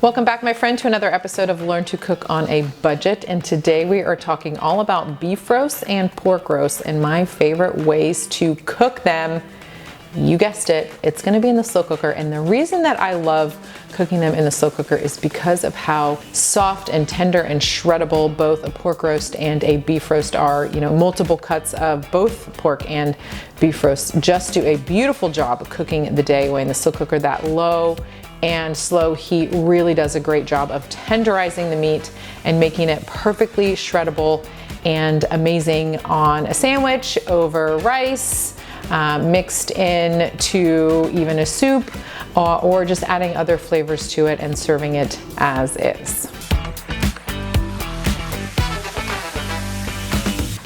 Welcome back, my friend, to another episode of Learn to Cook on a Budget. And today we are talking all about beef roast and pork roast and my favorite ways to cook them. You guessed it, it's gonna be in the slow cooker. And the reason that I love cooking them in the slow cooker is because of how soft and tender and shreddable both a pork roast and a beef roast are. You know, multiple cuts of both pork and beef roast just do a beautiful job of cooking the day away in the slow cooker. That low and slow heat really does a great job of tenderizing the meat and making it perfectly shreddable and amazing on a sandwich, over rice, mixed in to even a soup, or just adding other flavors to it and serving it as is.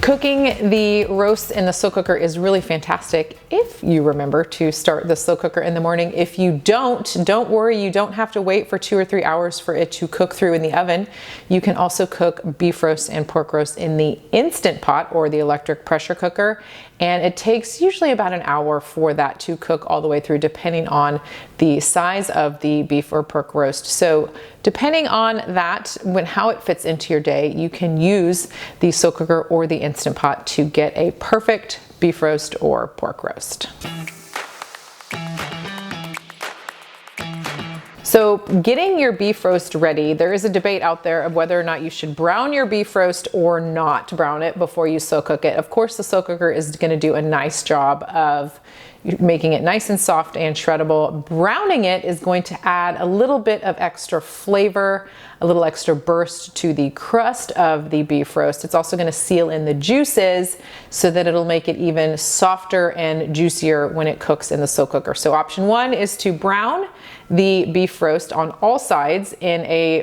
Cooking the roasts in the slow cooker is really fantastic if you remember to start the slow cooker in the morning. If you don't worry, you don't have to wait for 2 or 3 hours for it to cook through in the oven. You can also cook beef roast and pork roast in the Instant Pot or the electric pressure cooker. And it takes usually about an hour for that to cook all the way through, depending on the size of the beef or pork roast. So depending on that, how it fits into your day, you can use the slow cooker or the Instant Pot to get a perfect beef roast or pork roast. So getting your beef roast ready, there is a debate out there of whether or not you should brown your beef roast or not brown it before you slow cook it. Of course, the slow cooker is going to do a nice job of making it nice and soft and shreddable. Browning it is going to add a little bit of extra flavor, a little extra burst to the crust of the beef roast. It's also going to seal in the juices so that it'll make it even softer and juicier when it cooks in the slow cooker. So option one is to brown the beef roast on all sides in a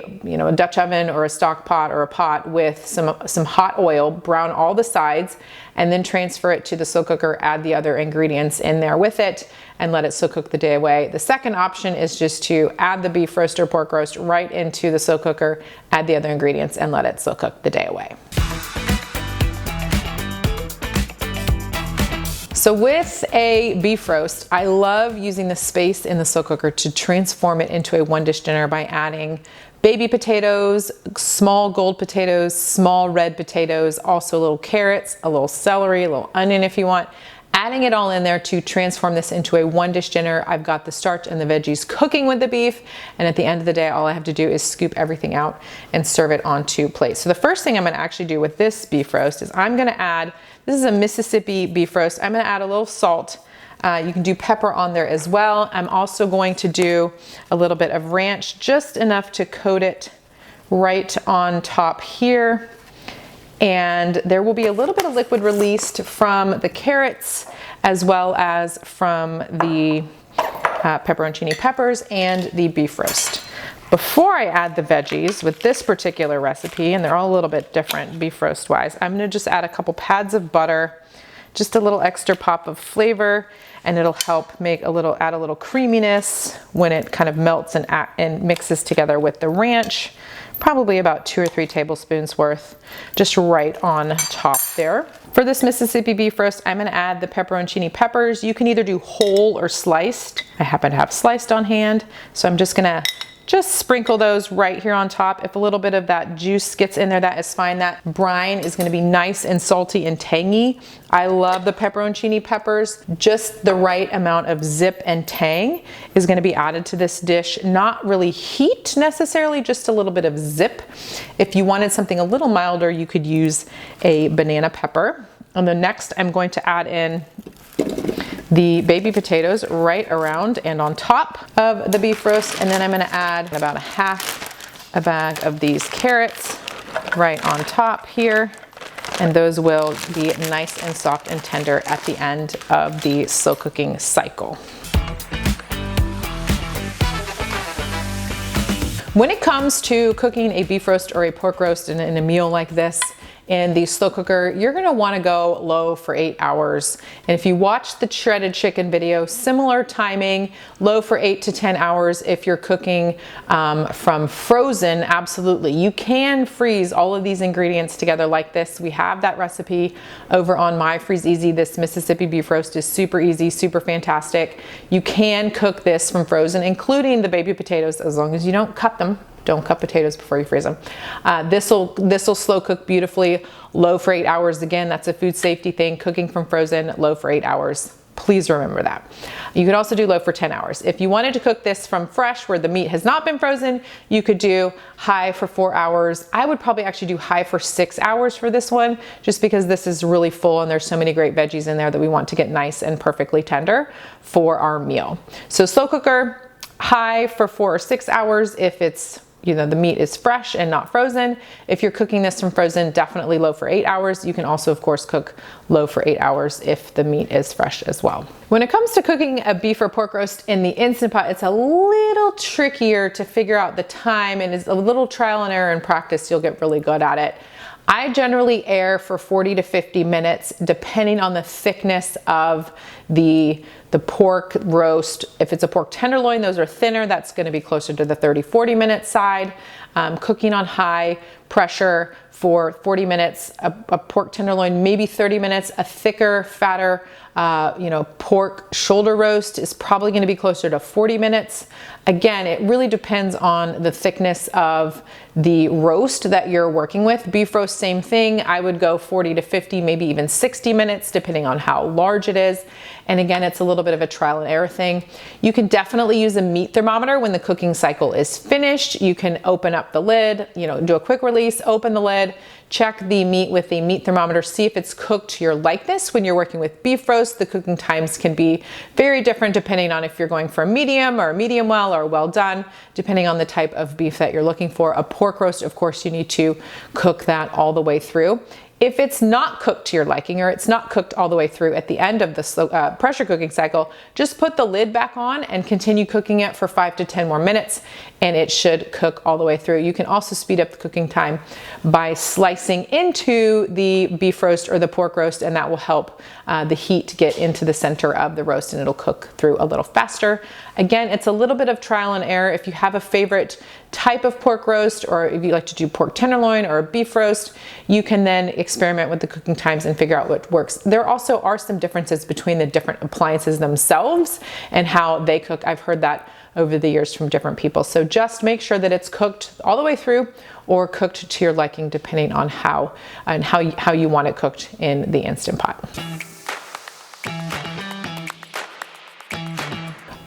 Dutch oven or a stock pot or a pot with some hot oil. Brown all the sides and then transfer it to the slow cooker, add the other ingredients in there with it and let it slow cook the day away. The second option is just to add the beef roast or pork roast right into the slow cooker, add the other ingredients and let it slow cook the day away. So with a beef roast, I love using the space in the slow cooker to transform it into a one dish dinner by adding baby potatoes, small gold potatoes, small red potatoes, also little carrots, a little celery, a little onion if you want. Adding it all in there to transform this into a one dish dinner. I've got the starch and the veggies cooking with the beef, and at the end of the day, all I have to do is scoop everything out and serve it onto plates. So the first thing I'm gonna actually do with this beef roast is I'm gonna add, this is a Mississippi beef roast, I'm gonna add a little salt. You can do pepper on there as well. I'm also going to do a little bit of ranch, just enough to coat it right on top here. And there will be a little bit of liquid released from the carrots as well as from the pepperoncini peppers and the beef roast. Before I add the veggies with this particular recipe, and they're all a little bit different beef roast wise, I'm gonna just add a couple pads of butter, just a little extra pop of flavor, and it'll help add a little creaminess when it kind of melts and mixes together with the ranch. Probably about 2 or 3 tablespoons worth, just right on top there. For this Mississippi beef roast, I'm gonna add the pepperoncini peppers. You can either do whole or sliced. I happen to have sliced on hand, so I'm just gonna sprinkle those right here on top. If a little bit of that juice gets in there, that is fine. That brine is gonna be nice and salty and tangy. I love the pepperoncini peppers. Just the right amount of zip and tang is gonna be added to this dish. Not really heat necessarily, just a little bit of zip. If you wanted something a little milder, you could use a banana pepper. And then next, I'm going to add in the baby potatoes right around and on top of the beef roast. And then I'm gonna add about a bag of these carrots right on top here. And those will be nice and soft and tender at the end of the slow cooking cycle. When it comes to cooking a beef roast or a pork roast in a meal like this, in the slow cooker, you're gonna wanna go low for 8 hours. And if you watch the shredded chicken video, similar timing, low for 8 to 10 hours if you're cooking from frozen, absolutely. You can freeze all of these ingredients together like this. We have that recipe over on My Freeze Easy. This Mississippi beef roast is super easy, super fantastic. You can cook this from frozen, including the baby potatoes, as long as you don't cut them. Don't cut potatoes before you freeze them. This'll slow cook beautifully, low for 8 hours. Again, that's a food safety thing, cooking from frozen, low for 8 hours. Please remember that. You could also do low for 10 hours. If you wanted to cook this from fresh where the meat has not been frozen, you could do high for 4 hours. I would probably actually do high for 6 hours for this one, just because this is really full and there's so many great veggies in there that we want to get nice and perfectly tender for our meal. So slow cooker, high for 4 or 6 hours if it's, you know, the meat is fresh and not frozen. If you're cooking this from frozen, definitely low for 8 hours. You can also, of course, cook low for 8 hours if the meat is fresh as well. When it comes to cooking a beef or pork roast in the Instant Pot, it's a little trickier to figure out the time, and it's a little trial and error and practice. You'll get really good at it. I generally air for 40 to 50 minutes, depending on the thickness of the pork roast. If it's a pork tenderloin, those are thinner. That's going to be closer to the 30-40 minute side. Cooking on high pressure for 40 minutes, a pork tenderloin, maybe 30 minutes. A thicker, fatter, pork shoulder roast is probably going to be closer to 40 minutes. Again, it really depends on the thickness of the roast that you're working with. Beef roast, same thing. I would go 40 to 50, maybe even 60 minutes, depending on how large it is. And again, it's a little bit of a trial and error thing. You can definitely use a meat thermometer when the cooking cycle is finished. You can open up the lid, do a quick release, open the lid, check the meat with the meat thermometer, see if it's cooked to your likeness. When you're working with beef roast, the cooking times can be very different depending on if you're going for a medium or a medium well or well done, depending on the type of beef that you're looking for. A pork roast, of course, you need to cook that all the way through. If it's not cooked to your liking, or it's not cooked all the way through at the end of the slow, pressure cooking cycle, just put the lid back on and continue cooking it for 5 to 10 more minutes, and it should cook all the way through. You can also speed up the cooking time by slicing into the beef roast or the pork roast, and that will help the heat get into the center of the roast, and it'll cook through a little faster. Again, it's a little bit of trial and error. If you have a favorite type of pork roast, or if you like to do pork tenderloin or a beef roast, you can then experiment with the cooking times and figure out what works. There also are some differences between the different appliances themselves and how they cook. I've heard that over the years from different people. So just make sure that it's cooked all the way through or cooked to your liking, depending on how you want it cooked in the Instant Pot.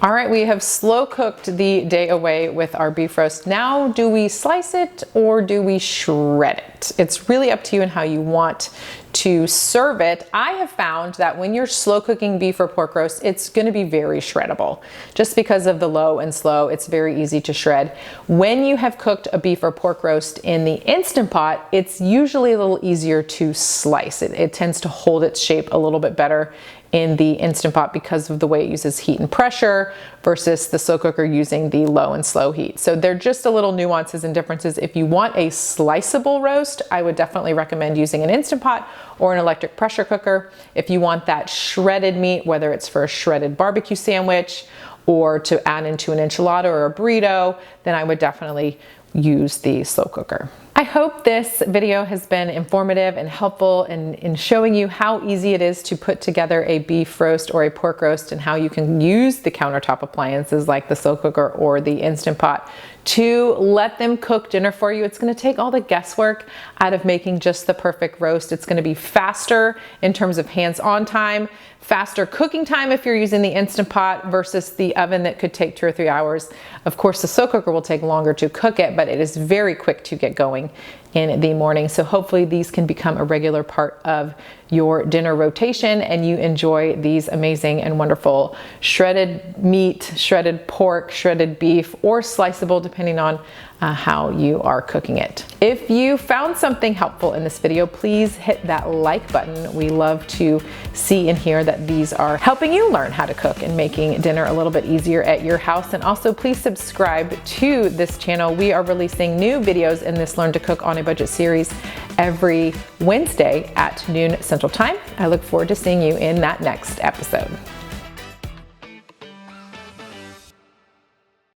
All right, we have slow cooked the day away with our beef roast. Now, do we slice it or do we shred it? It's really up to you and how you want to serve it. I have found that when you're slow cooking beef or pork roast, it's going to be very shreddable. Just because of the low and slow, it's very easy to shred. When you have cooked a beef or pork roast in the Instant Pot, it's usually a little easier to slice. It tends to hold its shape a little bit better in the Instant Pot because of the way it uses heat and pressure versus the slow cooker using the low and slow heat. So they're just a little nuances and differences. If you want a sliceable roast, I would definitely recommend using an Instant Pot or an electric pressure cooker. If you want that shredded meat, whether it's for a shredded barbecue sandwich or to add into an enchilada or a burrito, then I would definitely use the slow cooker. I hope this video has been informative and helpful in showing you how easy it is to put together a beef roast or a pork roast, and how you can use the countertop appliances like the slow cooker or the Instant Pot to let them cook dinner for you. It's going to take all the guesswork out of making just the perfect roast. It's going to be faster in terms of hands-on time, faster cooking time if you're using the Instant Pot versus the oven that could take 2 or 3 hours. Of course, the slow cooker will take longer to cook it, but it is very quick to get going in the morning. So hopefully these can become a regular part of your dinner rotation and you enjoy these amazing and wonderful shredded meat, shredded pork, shredded beef, or sliceable depending on how you are cooking it. If you found something helpful in this video, please hit that like button. We love to see and hear that these are helping you learn how to cook and making dinner a little bit easier at your house. And also please subscribe to this channel. We are releasing new videos in this Learn to Cook on a Budget series every Wednesday at noon Central Time. I look forward to seeing you in that next episode.